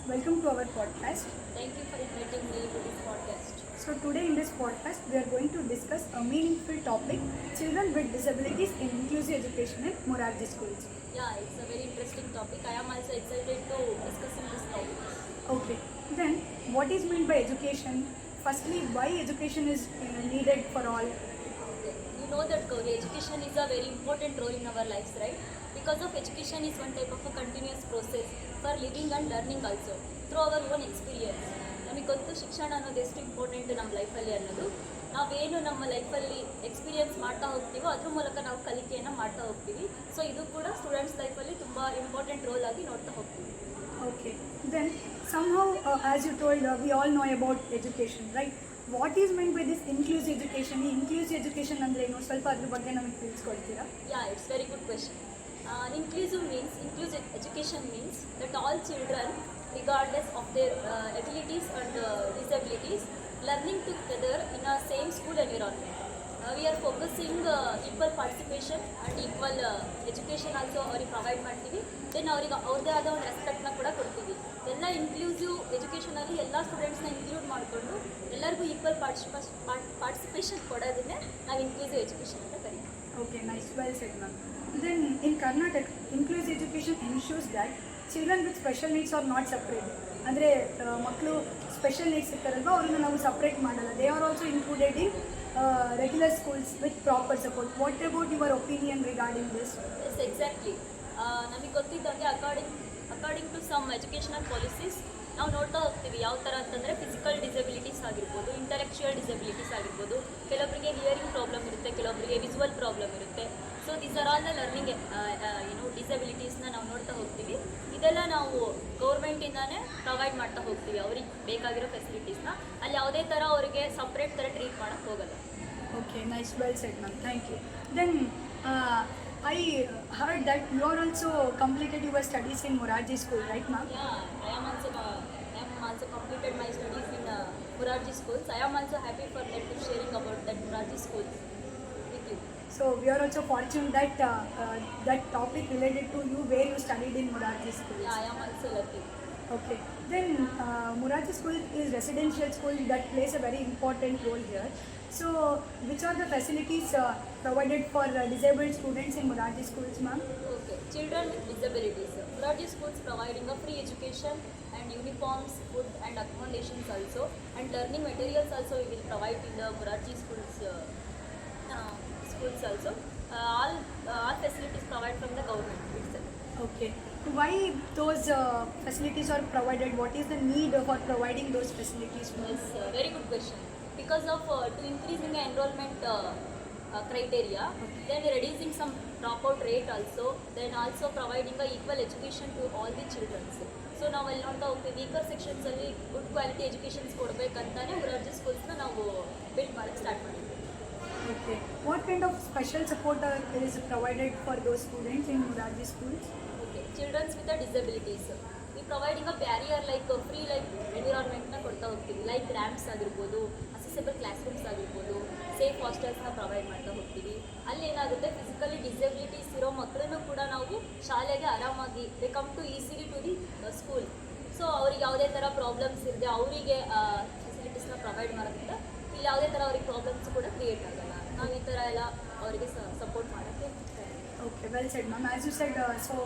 Welcome to our podcast. Thank you for inviting me to this podcast. So today in this podcast we are going to discuss a meaningful topic, children with disabilities in inclusive education in Morarji schools. Yeah, it's a very interesting topic. I am also excited to discuss in this topic. Okay, then what is meant by education? Firstly, why education is needed for all? You know that Gauri, education is a very important role in our lives, right? Because of education is one type of a continuous process for living and learning also through our own experience. ನಮಗೆ ಗೊತ್ತು ಶಿಕ್ಷಣ ಅನ್ನೋದು ಎಷ್ಟು important ನಮ್ಮ ಲೈಫಲ್ಲಿ ಅನ್ನೋದು ನಾವೇನು ನಮ್ಮ ಲೈಫಲ್ಲಿ ಎಕ್ಸ್ಪೀರಿಯನ್ಸ್ ಮಾಡ್ತಾ ಹೋಗ್ತೀವೋ ಅದ್ರ ಮೂಲಕ ನಾವು ಕಲಿಕೆಯನ್ನು ಮಾಡ್ತಾ ಹೋಗ್ತೀವಿ. ಸೊ ಇದು ಕೂಡ ಸ್ಟೂಡೆಂಟ್ಸ್ ಲೈಫಲ್ಲಿ ತುಂಬ ಇಂಪಾರ್ಟೆಂಟ್ ರೋಲ್ ಆಗಿ ನೋಡ್ತಾ ಹೋಗ್ತೀವಿ. Okay, then somehow as you told, we all know about education, right? What is meant by this inclusive education? Inclusive education ಅಂದ್ರೆ ಏನು, ಸ್ವಲ್ಪ ಅದ್ರ ಬಗ್ಗೆ ನಮಗೆ ತಿಳಿಸ್ಕೊಡ್ತೀರಾ? Yeah, it's very good question. Inclusive education means that all children, regardless of their abilities and disabilities, learning together in a same school environment. We are focusing equal participation and equal education also ಅವ್ರಿಗೆ provide ಮಾಡ್ತೀವಿ. Then ಅವ್ರಿಗೆ ಅವ್ರದ್ದೇ ಆದ ಒಂದು ರೆಸ್ಪೆಕ್ಟ್ನ ಕೂಡ ಕೊಡ್ತೀವಿ. ಎಲ್ಲ inclusive ಎಜುಕೇಷನಲ್ಲಿ ಎಲ್ಲ ಸ್ಟೂಡೆಂಟ್ಸ್ನ ಇನ್ಕ್ಲೂಡ್ ಮಾಡಿಕೊಂಡು ಎಲ್ಲರಿಗೂ ಈಕ್ವಲ್ ಪಾರ್ಟಿಸಿಪೇಷನ್ ಕೊಡೋದನ್ನೇ ನಾವು ಇನ್ಕ್ಲೂಸಿವ್ ಎಜುಕೇಷನ್ ಅಂತ ಕರೀತೀವಿ. Okay, nice, well said, ma'am. Then in Karnataka, inclusive education ensures that children with special needs are not separated. ಅಂದರೆ ಮಕ್ಕಳು ಸ್ಪೆಷಲ್ ನೀಡ್ಸ್ ಇರ್ತಾರಲ್ವ, ಅವ್ರನ್ನ ನಾವು ಸಪ್ರೇಟ್ ಮಾಡಲ್ಲ. They are also included in regular schools with proper support. What about your opinion regarding this? Yes, exactly. ನಮಗೆ ಗೊತ್ತಿದ್ದಂಗೆ according to some educational policies ನಾವು ನೋಡ್ತಾ ಹೋಗ್ತೀವಿ. ಯಾವ ಥರ ಅಂತಂದರೆ ಫಿಸಿಕಲ್ ಡಿಸಬಿಲಿಟೀಸ್ ಆಗಿರ್ಬೋದು, ಇಂಟೆಲೆಕ್ಚುಯಲ್ ಡಿಸಬಿಲಿಟೀಸ್ ಆಗಿರ್ಬೋದು, ಕೆಲವೊಬ್ಬರಿಗೆ ಹಿಯರಿಂಗ್ ಪ್ರಾಬ್ಲಮ್ ಇರುತ್ತೆ, ಕೆಲವೊಬ್ಬರಿಗೆ ವಿಸುವಲ್ ಪ್ರಾಬ್ಲಮ್ ಇರುತ್ತೆ. So these are all the learning ಡಿಸಬಿಲಿಟೀಸ್ನ ನಾವು ನೋಡ್ತಾ ಹೋಗ್ತೀವಿ. ಇದೆಲ್ಲ ನಾವು ಗೌರ್ಮೆಂಟಿಂದಾನೇ ಪ್ರೊವೈಡ್ ಮಾಡ್ತಾ ಹೋಗ್ತೀವಿ ಅವ್ರಿಗೆ ಬೇಕಾಗಿರೋ ಫೆಸಿಲಿಟೀಸ್ನ. ಅಲ್ಲಿ ಯಾವುದೇ ಥರ ಅವರಿಗೆ ಸಪ್ರೇಟ್ ಥರ ಟ್ರೀಟ್ ಮಾಡೋಕ್ಕೆ ಹೋಗಲ್ಲ. Okay, nice, well said, ma'am. Thank you. Then I heard that you are also completed your studies in Morarji School, right, ma'am? Yeah, I am also completed my studies in Morarji schools. I am also happy for that to sharing about that Morarji schools with you. So we are also fortunate that that topic related to you where you studied in Morarji School. Yeah, I am also lucky. Okay. Then Morarji School is residential school that plays a very important role here. So which are the facilities provided for disabled students in Morarji schools, ma'am? Okay, children with disabilities. Morarji schools providing a free education and uniforms, food and accommodations also, and learning materials also we will provide in the Morarji schools also. All facilities provided from the government itself. Okay. Why those facilities are provided? What is the need for providing those facilities? Yes, very good question. Because of to increasing the enrollment criteria, then reducing some dropout rate also, then also providing a equal education to all the children. So ನಾವು ಅಲ್ಲಿ ನೋಡ್ತಾ ಹೋಗ್ತೀವಿ, weaker ಸೆಕ್ಷನ್ಸಲ್ಲಿ good quality educations ಕೊಡಬೇಕಂತಾನೆ ಮೊರಾರ್ಜಿ ಸ್ಕೂಲ್ಸ್ನ ನಾವು build ಮಾಡೋಕ್ಕೆ start ಮಾಡಿದ್ವಿ. Okay. What kind of special support is provided for those students in Morarji schools? Okay. Children with the disabilities. We providing a barrier like free like environmentನ ಕೊಡ್ತಾ ಹೋಗ್ತೀವಿ. Like ರ್ಯಾಂಪ್ಸ್ ಆಗಿರ್ಬೋದು, assessable class rooms ಆಗಿರ್ಬೋದು, safe ಹಾಸ್ಟೆಲ್ಸ್ನ provide ಮಾಡ್ತಾ ಹೋಗ್ತೀವಿ. ಅಲ್ಲಿ ಏನಾಗುತ್ತೆ, physically disabilities ಇರೋ ಮಕ್ಕಳನ್ನು ಕೂಡ ನಾವು ಶಾಲೆಗೆ ಆರಾಮಾಗಿ they come to easily to the school. So ಅವ್ರಿಗೆ ಯಾವುದೇ ಥರ ಪ್ರಾಬ್ಲಮ್ಸ್ ಇರದೆ ಅವರಿಗೆ ಫೆಸಿಲಿಟೀಸ್ನ ಪ್ರೊವೈಡ್ ಮಾಡೋದ್ರಿಂದ ಇಲ್ಲಿ ಯಾವುದೇ ಥರ ಅವ್ರಿಗೆ ಪ್ರಾಬ್ಲಮ್ಸ್ ಕೂಡ ಕ್ರಿಯೇಟ್ ಆಗಲ್ಲ. ನಾವು ಈ ಥರ ಎಲ್ಲ ಅವರಿಗೆ ಸಪೋರ್ಟ್ ಮಾಡೋಕ್ಕೆ. Okay, well said, ma'am. As you said, so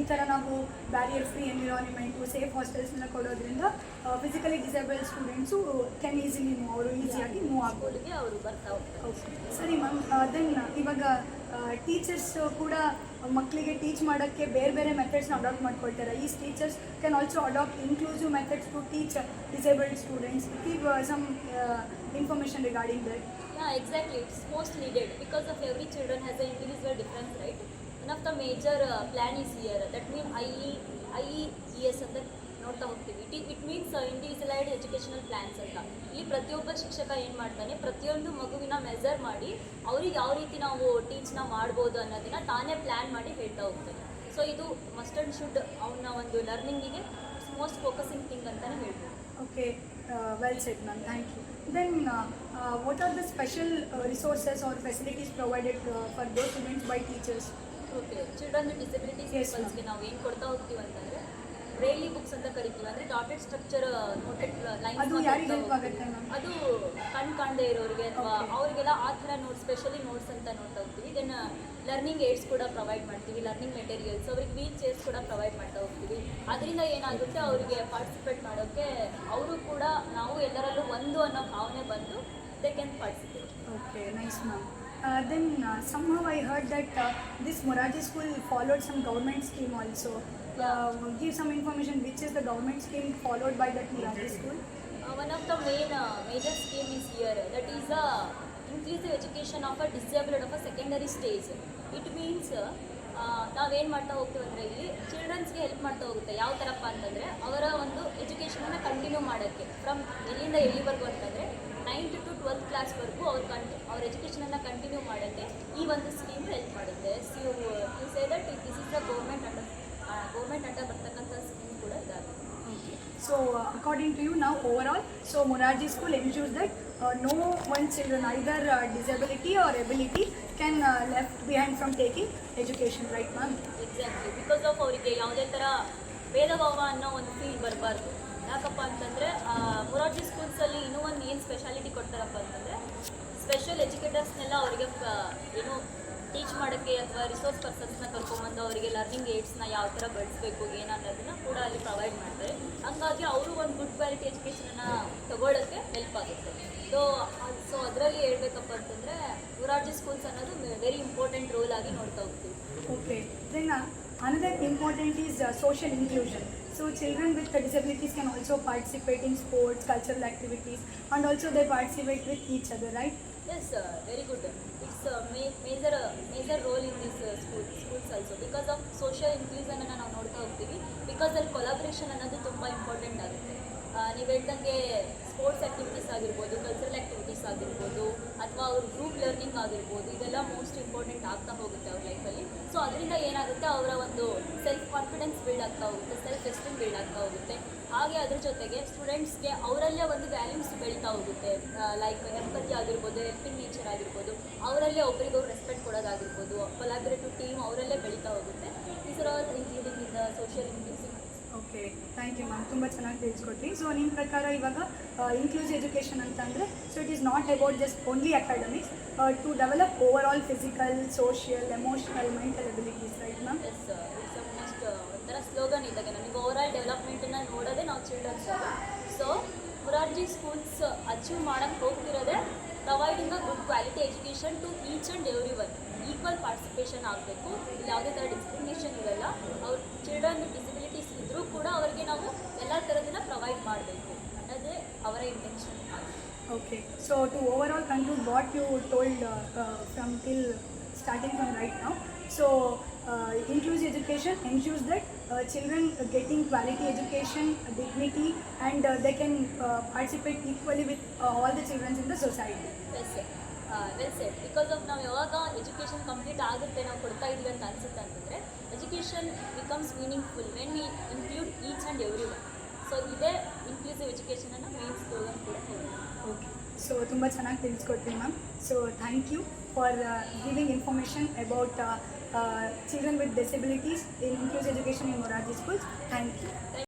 ಈ ಥರ ನಾವು ಬ್ಯಾರಿಯರ್ ಫ್ರೀ ಎನ್ವಿರಾನ್ಮೆಂಟು, ಸೇಫ್ ಹಾಸ್ಟೆಲ್ಸ್ನ ಕೊಡೋದ್ರಿಂದ physically disabled students can easily ಅವರು ಈಸಿಯಾಗಿ ಮೂವ್ ಆಗ್ಬೋದು. ಅವರು ಬರ್ತಾ ಹೋಗ್ತಾರೆ. ಓಕೆ, ಸರಿ ಮ್ಯಾಮ್. ದೆನ್ ಇವಾಗ ಟೀಚರ್ಸ್ ಕೂಡ ಮಕ್ಕಳಿಗೆ ಟೀಚ್ ಮಾಡೋಕ್ಕೆ ಬೇರೆ ಬೇರೆ ಮೆಥಡ್ಸ್ನ ಅಡಾಪ್ಟ್ ಮಾಡ್ಕೊಳ್ತಾರೆ. Is teachers can also adapt inclusive methods to teach disabled students. Give some information regarding that. Yeah, exactly. It's most needed because of every children has an individual difference, right? One of the major plan is here that mean IEES ಅಂತ ನೋಡ್ತಾ ಹೋಗ್ತೀವಿ. It means individualised educational plans ಅಂತ. ಇಲ್ಲಿ ಪ್ರತಿಯೊಬ್ಬ ಶಿಕ್ಷಕ ಏನು ಮಾಡ್ತಾನೆ, ಪ್ರತಿಯೊಂದು ಮಗುವಿನ ಮೆಜರ್ ಮಾಡಿ ಅವ್ರಿಗೆ ಯಾವ ರೀತಿ ನಾವು ಟೀಚ್ನ ಮಾಡ್ಬೋದು ಅನ್ನೋದನ್ನ ತಾನೇ ಪ್ಲ್ಯಾನ್ ಮಾಡಿ ಹೇಳ್ತಾ ಹೋಗ್ತಾನೆ. ಸೊ ಇದು ಮಸ್ಟ್ ಆ್ಯಂಡ್ ಶುಡ್ ಅವನ ಒಂದು ಲರ್ನಿಂಗಿಗೆ ಮೋಸ್ಟ್ ಫೋಕಸಿಂಗ್ ಥಿಂಗ್ ಅಂತಲೇ ಹೇಳ್ಬೋದು. Okay, well said, ma'am. Thank you. Then, what are the special resources or facilities provided for those students by teachers? Okay, children with disabilities Yes, ಪೀಪಲ್ಸ್ಗೆ ನಾವು ಏನು ಕೊಡ್ತಾ ಹೋಗ್ತೀವಿ ಅಂತಂದರೆ ಬ್ರೈಲಿ books ಅಂತ ಕರಿತೀವಿ. ಅಂದರೆ ಡಾಟೆಡ್ ಸ್ಟ್ರಕ್ಚರ್ ನೋಟೆಡ್ ಲೈನ್ಸ್. ಅದು ಯಾರಿಗೆ ಹೆಲ್ಪ್ ಆಗುತ್ತೆ ಮ್ಯಾಮ್? ಅದು ಕಣ್ ಕಾಣದೇ ಇರೋರಿಗೆ ಅಥವಾ Okay. ಅವರಿಗೆಲ್ಲ ಆ ಥರ ನೋಟ್ಸ್, ಸ್ಪೆಷಲಿ ನೋಟ್ಸ್ ಅಂತ ನೋಡ್ತಾ ಹೋಗ್ತೀವಿ. ದೆನ್ ಲರ್ನಿಂಗ್ ಏಡ್ಸ್ ಕೂಡ ಪ್ರೊವೈಡ್ ಮಾಡ್ತೀವಿ, ಲರ್ನಿಂಗ್ ಮೆಟೀರಿಯಲ್ಸ್, ಅವ್ರಿಗೆ ವೀಲ್ ಚೇರ್ಸ್ ಕೂಡ ಪ್ರೊವೈಡ್ ಮಾಡ್ತಾ ಹೋಗ್ತೀವಿ. ಅದರಿಂದ ಏನಾಗುತ್ತೆ, ಅವರಿಗೆ ಪಾರ್ಟಿಸಿಪೇಟ್ ಮಾಡೋಕ್ಕೆ ಅವರು ಕೂಡ ನಾವು ಎಲ್ಲರಲ್ಲೂ ಒಂದು ಅನ್ನೋ ಭಾವನೆ ಬಂದು they can participate. Okay, nice, ma'am. Then somehow I heard that this Moraji school followed some government scheme also. Give some information which is the government scheme followed by that Moraji school. One of the major scheme is here, that is the inclusive education of a disabled of a secondary stage. It means ನಾವೇನು ಮಾಡ್ತಾ ಹೋಗ್ತೀವಿ ಅಂದರೆ ಇಲ್ಲಿ ಚಿಲ್ಡ್ರನ್ಸ್ಗೆ help ಮಾಡ್ತಾ ಹೋಗುತ್ತೆ. ಯಾವ ಥರಪ್ಪ ಅಂತಂದರೆ ಅವರ ಒಂದು ಎಜುಕೇಷನನ್ನು ಕಂಟಿನ್ಯೂ ಮಾಡೋಕ್ಕೆ ಫ್ರಮ್ ಎಲ್ಲಿಂದ ಎಲ್ಲಿವರೆಗೂ ಅಂತಂದರೆ 9th to 12th ಕ್ಲಾಸ್ವರೆಗೂ ಅವ್ರ ಎಜುಕೇಷನನ್ನು ಕಂಟಿನ್ಯೂ ಮಾಡೋಕ್ಕೆ ಈ ಒಂದು ಸ್ಕೀಮ್ ಹೆಲ್ಪ್ ಮಾಡುತ್ತೆ. You say that this is the government under ಬರ್ತಕ್ಕಂಥ ಸ್ಕೀಮ್ ಕೂಡ ಇದಾಗುತ್ತೆ. Okay. So according to you now overall, so Moraji school ensures that no one children either disability or ability can left behind from taking education, right ma'am? Exactly, because of ಅವರಿಗೆ ಯಾವುದೇ ಥರ ಭೇದ ಭಾವ ಅನ್ನೋ ಒಂದು feel ಬರಬಾರ್ದು. ಯಾಕಪ್ಪ ಅಂತಂದರೆ ಮೊರಾರ್ಜಿ ಸ್ಕೂಲ್ಸಲ್ಲಿ ಇನ್ನೂ ಒಂದು ಏನು ಸ್ಪೆಷಾಲಿಟಿ ಕೊಡ್ತಾರಪ್ಪ ಅಂತಂದರೆ ಸ್ಪೆಷಲ್ ಎಜುಕೇಟರ್ಸ್ನೆಲ್ಲ ಅವರಿಗೆ ಏನು ಟೀಚ್ ಮಾಡೋಕ್ಕೆ ಅಥವಾ ರಿಸೋರ್ಸ್ ಪರ್ಸನ್ಸ್ನ ಕರ್ಕೊಂಬಂದು ಅವರಿಗೆ ಲರ್ನಿಂಗ್ ಏಡ್ಸ್ನ ಯಾವ ಥರ ಬಳಸಬೇಕು ಏನು ಅನ್ನೋದನ್ನ ಕೂಡ ಅಲ್ಲಿ ಪ್ರೊವೈಡ್ ಮಾಡ್ತಾರೆ. ಹಂಗಾಗಿ ಅವರು ಒಂದು ಗುಡ್ ಕ್ವಾಲಿಟಿ ಎಜುಕೇಷನನ್ನು ತಗೊಳ್ಳೋಕ್ಕೆ ಹೆಲ್ಪ್ ಆಗುತ್ತೆ. ಸೊ ಅದರಲ್ಲಿ ಹೇಳ್ಬೇಕಪ್ಪ ಅಂತಂದರೆ ಮೊರಾರ್ಜಿ ಸ್ಕೂಲ್ಸ್ ಅನ್ನೋದು ವೆರಿ ಇಂಪಾರ್ಟೆಂಟ್ ರೋಲ್ ಆಗಿ ನೋಡ್ತಾ ಹೋಗ್ತೀವಿ. Okay. Then another important is social inclusion. So children with disabilities can also participate in sports, cultural activities, and also they participate with each other, right? Yes, very good. It's a major role in this schools also because of social inclusion ಅನ್ನು ನಾವು ನೋಡ್ತಾ ಹೋಗ್ತೀವಿ. Because ಅಲ್ಲಿ collaboration ಅನ್ನೋದು ತುಂಬ important ಆಗುತ್ತೆ. ನೀವು ಹೇಳ್ದಂಗೆ ಸ್ಪೋರ್ಟ್ಸ್ ಆ್ಯಕ್ಟಿವಿಟೀಸ್ ಆಗಿರ್ಬೋದು, ಕಲ್ಚರಲ್ ಆ್ಯಕ್ಟಿವಿಟೀಸ್ ಆಗಿರ್ಬೋದು, ಅಥವಾ ಅವ್ರ ಗ್ರೂಪ್ ಲರ್ನಿಂಗ್ ಆಗಿರ್ಬೋದು, ಇದೆಲ್ಲ ಮೋಸ್ಟ್ ಇಂಪಾರ್ಟೆಂಟ್ ಆಗ್ತಾ ಹೋಗುತ್ತೆ ಅವ್ರ ಲೈಫಲ್ಲಿ. ಸೊ ಅದರಿಂದ ಏನಾಗುತ್ತೆ, ಅವರ ಒಂದು ಸೆಲ್ಫ್ ಕಾನ್ಫಿಡೆನ್ಸ್ ಬಿಲ್ಡ್ ಆಗ್ತಾ ಹೋಗುತ್ತೆ, ಸೆಲ್ಫ್ ಎಸ್ಟೀಮ್ ಬಿಲ್ಡ್ ಆಗ್ತಾ ಹೋಗುತ್ತೆ. ಹಾಗೆ ಅದ್ರ ಜೊತೆಗೆ ಸ್ಟೂಡೆಂಟ್ಸ್ಗೆ ಅವರಲ್ಲೇ ಒಂದು ವ್ಯಾಲ್ಯೂಸ್ ಬೆಳೀತಾ ಹೋಗುತ್ತೆ. ಲೈಕ್ ಎಂಪತಿ ಆಗಿರ್ಬೋದು, ಹೆಲ್ಪಿಂಗ್ ನೇಚರ್ ಆಗಿರ್ಬೋದು, ಅವರಲ್ಲೇ ಒಬ್ರಿಗೊಬ್ರು ರೆಸ್ಪೆಕ್ಟ್ ಕೊಡೋದಾಗಿರ್ಬೋದು, ಕೊಲಾಬರೇಟಿವ್ ಟೀಮ್ ಅವರಲ್ಲೇ ಬೆಳೀತಾ ಹೋಗುತ್ತೆ. These are all including in the social inclusive. Okay, thank you ma'am, ತುಂಬ ಚೆನ್ನಾಗಿ ತಿಳಿಸ್ಕೊಟ್ರಿ. ಸೊ ನಿಮ್ಮ ಪ್ರಕಾರ ಇವಾಗ ಇನ್ಕ್ಲೂಸಿವ್ ಎಜುಕೇಷನ್ ಅಂತಂದರೆ so it is not about just only academics to develop overall physical, social, emotional, mental abilities, right ma'am? Yes, it's almost ಒಂಥರ slogan ಇದ್ದಾಗ ನಮಗೆ ಓವರ್ ಆಲ್ ಡೆವಲಪ್ಮೆಂಟನ್ನು ನೋಡೋದೇ ನಾವು childrens. So Morarji schools achieve ಮಾಡೋಕ್ಕೆ ಹೋಗ್ತಿರೋದೇ providing a good quality education to each and every one. Equal participation ಆಗಬೇಕು, ಯಾವುದೇ ಥರ ಡಿಸ್ಕ್ರಿಮಿನೇಷನ್ ಇರಲ್ಲ. ಅವ್ರ ಚಿಲ್ಡ್ರನ್ ಡಿಸಬಿಲಿಟೀಸ್ ಇದ್ದರೂ ಕೂಡ ಅವರಿಗೆ ನಾವು ಎಲ್ಲ ಥರದನ್ನ ಪ್ರೊವೈಡ್ ಮಾಡಬೇಕು ಅನ್ನೋದೇ ಅವರ intention. Okay, so to overall conclude what you told from till starting from right now, so inclusive education ensures that children getting quality education, dignity, and they can participate equally with all the children in the society. Well set. Because of ನಾವು ಯಾವಾಗ education complete ಆಗುತ್ತೆ, ನಾವು ಕೊಡ್ತಾ ಇದ್ದೀವಿ ಅಂತ ಅನಿಸುತ್ತೆ ಅಂತಂದರೆ education becomes meaningful when we include each and every one. So ಇದೇ ಇನ್ಕ್ಲೂಸಿವ್ ಎಜುಕೇಷನನ್ನು ಮೇನ್ ಸ್ಲೋಗನ್ ಕೂಡ ಹೇಳ್ಬೋದು. ಓಕೆ, ಸೊ ತುಂಬ ಚೆನ್ನಾಗಿ ತಿಳಿಸ್ಕೊಡ್ತೀನಿ ma'am. So thank you for giving information about children with disabilities in inclusive education in Moraji schools. Thank you.